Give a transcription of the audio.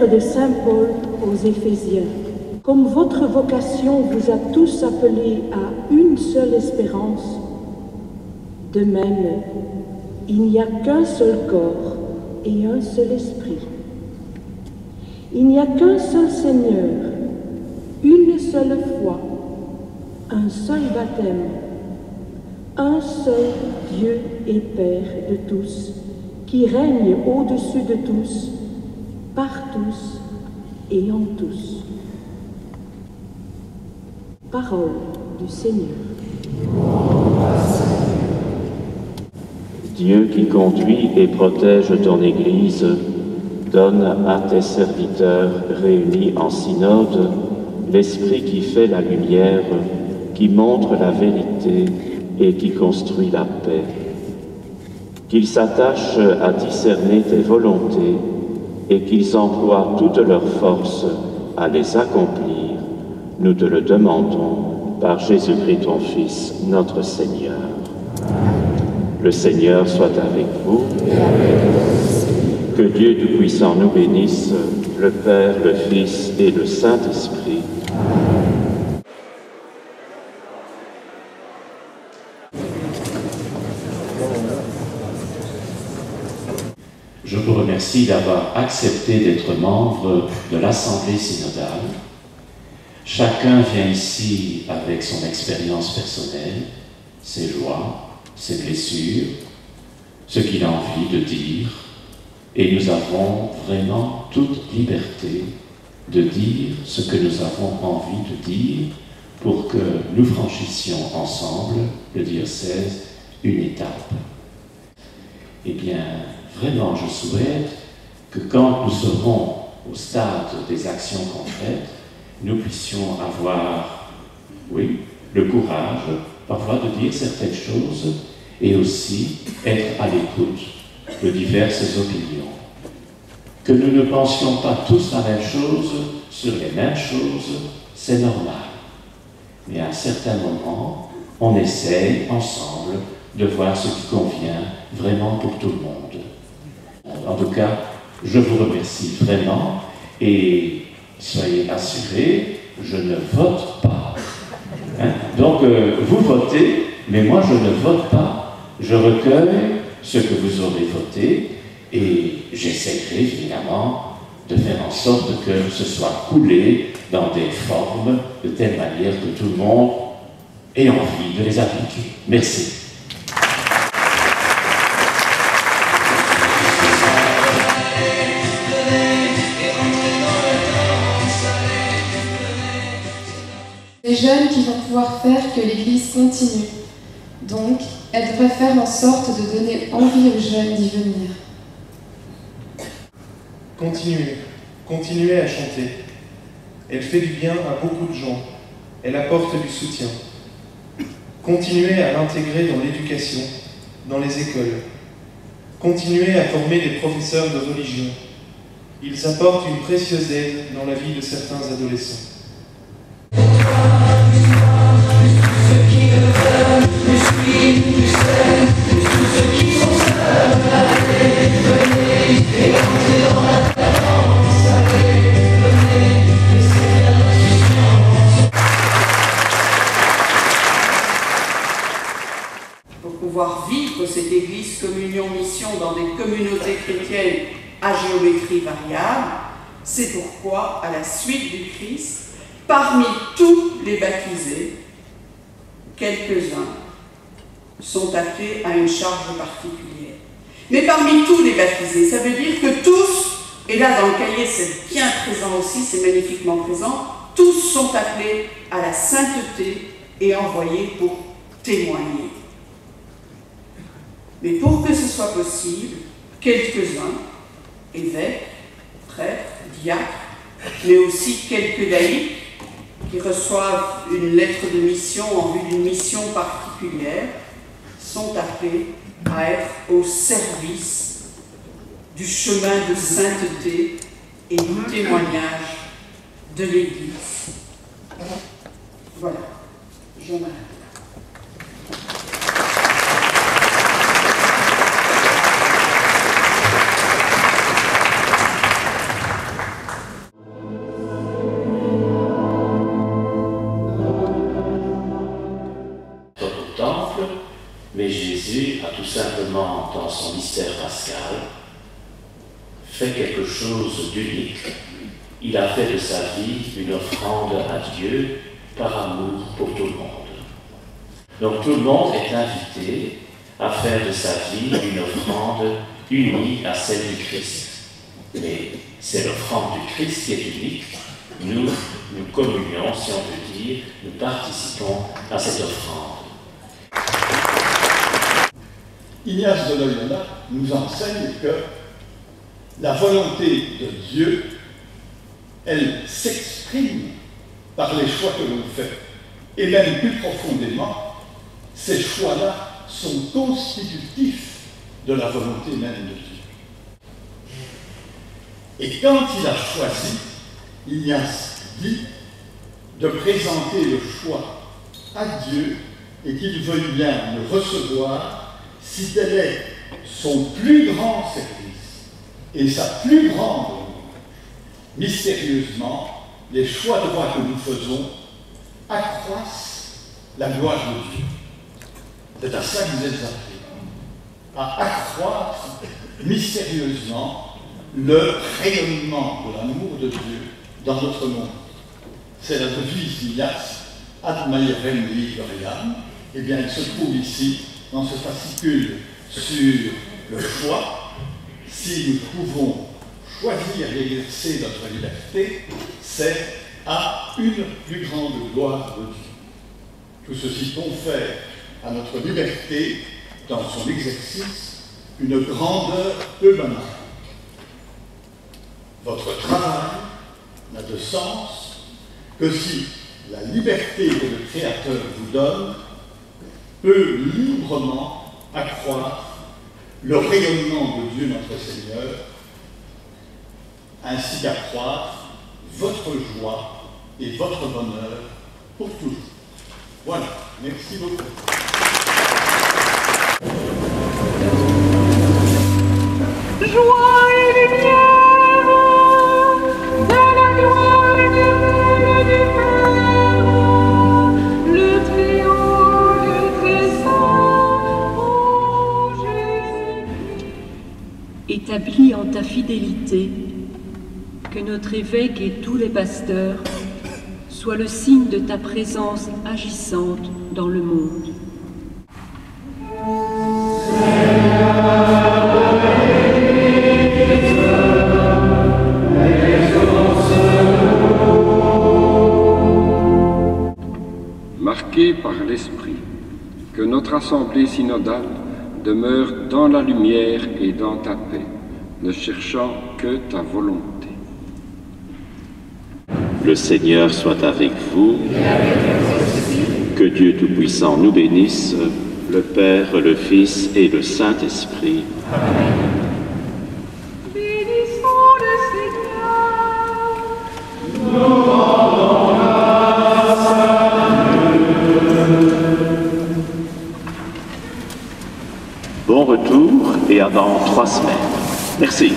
lettre de saint Paul aux Éphésiens. Comme votre vocation vous a tous appelés à une seule espérance, de même, il n'y a qu'un seul corps et un seul esprit. Il n'y a qu'un seul Seigneur, une seule foi, un seul baptême, un seul Dieu et Père de tous, qui règne au-dessus de tous, par tous et en tous. Parole du Seigneur. Dieu qui conduit et protège ton Église, donne à tes serviteurs réunis en synode l'esprit qui fait la lumière, qui montre la vérité et qui construit la paix. Qu'ils s'attachent à discerner tes volontés et qu'ils emploient toute leur force à les accomplir. Nous te le demandons par Jésus-Christ ton Fils, notre Seigneur. Le Seigneur soit avec vous. Que Dieu Tout-Puissant nous bénisse, le Père, le Fils et le Saint-Esprit. Je vous remercie d'avoir accepté d'être membre de l'Assemblée synodale. Chacun vient ici avec son expérience personnelle, ses joies, ses blessures, ce qu'il a envie de dire, et nous avons vraiment toute liberté de dire ce que nous avons envie de dire pour que nous franchissions ensemble, le diocèse, une étape. Eh bien, vraiment, je souhaite que quand nous serons au stade des actions concrètes, nous puissions avoir, oui, le courage parfois de dire certaines choses et aussi être à l'écoute de diverses opinions. Que nous ne pensions pas tous la même chose sur les mêmes choses, c'est normal. Mais à un certain moment, on essaye ensemble de voir ce qui convient vraiment pour tout le monde. En tout cas, je vous remercie vraiment et soyez assurés, je ne vote pas. Donc, vous votez, mais moi je ne vote pas. Je recueille ce que vous aurez voté et j'essaierai évidemment de faire en sorte que ce soit coulé dans des formes de telle manière que tout le monde ait envie de les appliquer. Merci. Les jeunes qui vont pouvoir faire que l'Église continue. Donc, elle devrait faire en sorte de donner envie aux jeunes d'y venir. Continuez à chanter. Elle fait du bien à beaucoup de gens. Elle apporte du soutien. Continuez à l'intégrer dans l'éducation, dans les écoles. Continuez à former des professeurs de religion. Ils apportent une précieuse aide dans la vie de certains adolescents. Pour pouvoir vivre cette Église communion-mission dans des communautés chrétiennes à géométrie variable, c'est pourquoi, à la suite du Christ, parmi tous les baptisés, quelques-uns sont appelés à une charge particulière. Mais parmi tous les baptisés, ça veut dire que tous, et là dans le cahier c'est bien présent aussi, c'est magnifiquement présent, tous sont appelés à la sainteté et envoyés pour témoigner. Mais pour que ce soit possible, quelques-uns, évêques, prêtres, diacres, mais aussi quelques laïcs, qui reçoivent une lettre de mission en vue d'une mission particulière, sont appelés à être au service du chemin de sainteté et du témoignage de l'Église. Voilà, je m'arrête. Mais Jésus a tout simplement, dans son mystère pascal, fait quelque chose d'unique. Il a fait de sa vie une offrande à Dieu par amour pour tout le monde. Donc tout le monde est invité à faire de sa vie une offrande unie à celle du Christ. Mais c'est l'offrande du Christ qui est unique. Nous communions, si on peut dire, nous participons à cette offrande. Ignace de Loyola nous enseigne que la volonté de Dieu, elle s'exprime par les choix que l'on fait. Et même plus profondément, ces choix-là sont constitutifs de la volonté même de Dieu. Et quand il a choisi, Ignace dit, de présenter le choix à Dieu et qu'il veuille bien le recevoir si tel est son plus grand service et sa plus grande amour. Mystérieusement, les choix droits que nous faisons accroissent la gloire de Dieu. C'est à ça que vous êtes appelés, à accroître mystérieusement le rayonnement de l'amour de Dieu dans notre monde. C'est la devise d'Ignace, Ad Maierem Dei Gloriam. Eh bien, il se trouve ici, dans ce fascicule sur le choix. Si nous pouvons choisir et exercer notre liberté, c'est à une plus grande gloire de Dieu. Tout ceci confère à notre liberté, dans son exercice, une grandeur peu banale. Votre travail n'a de sens que si la liberté que le Créateur vous donne peut librement accroître le rayonnement de Dieu notre Seigneur, ainsi qu'accroître votre joie et votre bonheur pour toujours. Voilà, merci beaucoup. Joie et lumière de la gloire éternelle du Père, le triomphe très saint, ô Jésus. Établis en ta fidélité, que notre évêque et tous les pasteurs soient le signe de ta présence agissante dans le monde. Marqué par l'Esprit, que notre assemblée synodale demeure dans la lumière et dans ta paix, ne cherchant que ta volonté. Le Seigneur soit avec vous. Que Dieu Tout-Puissant nous bénisse, le Père, le Fils et le Saint-Esprit. Bénissons le Seigneur. Nous rendons grâce à Dieu. Bon retour et à dans 3 semaines. Merci.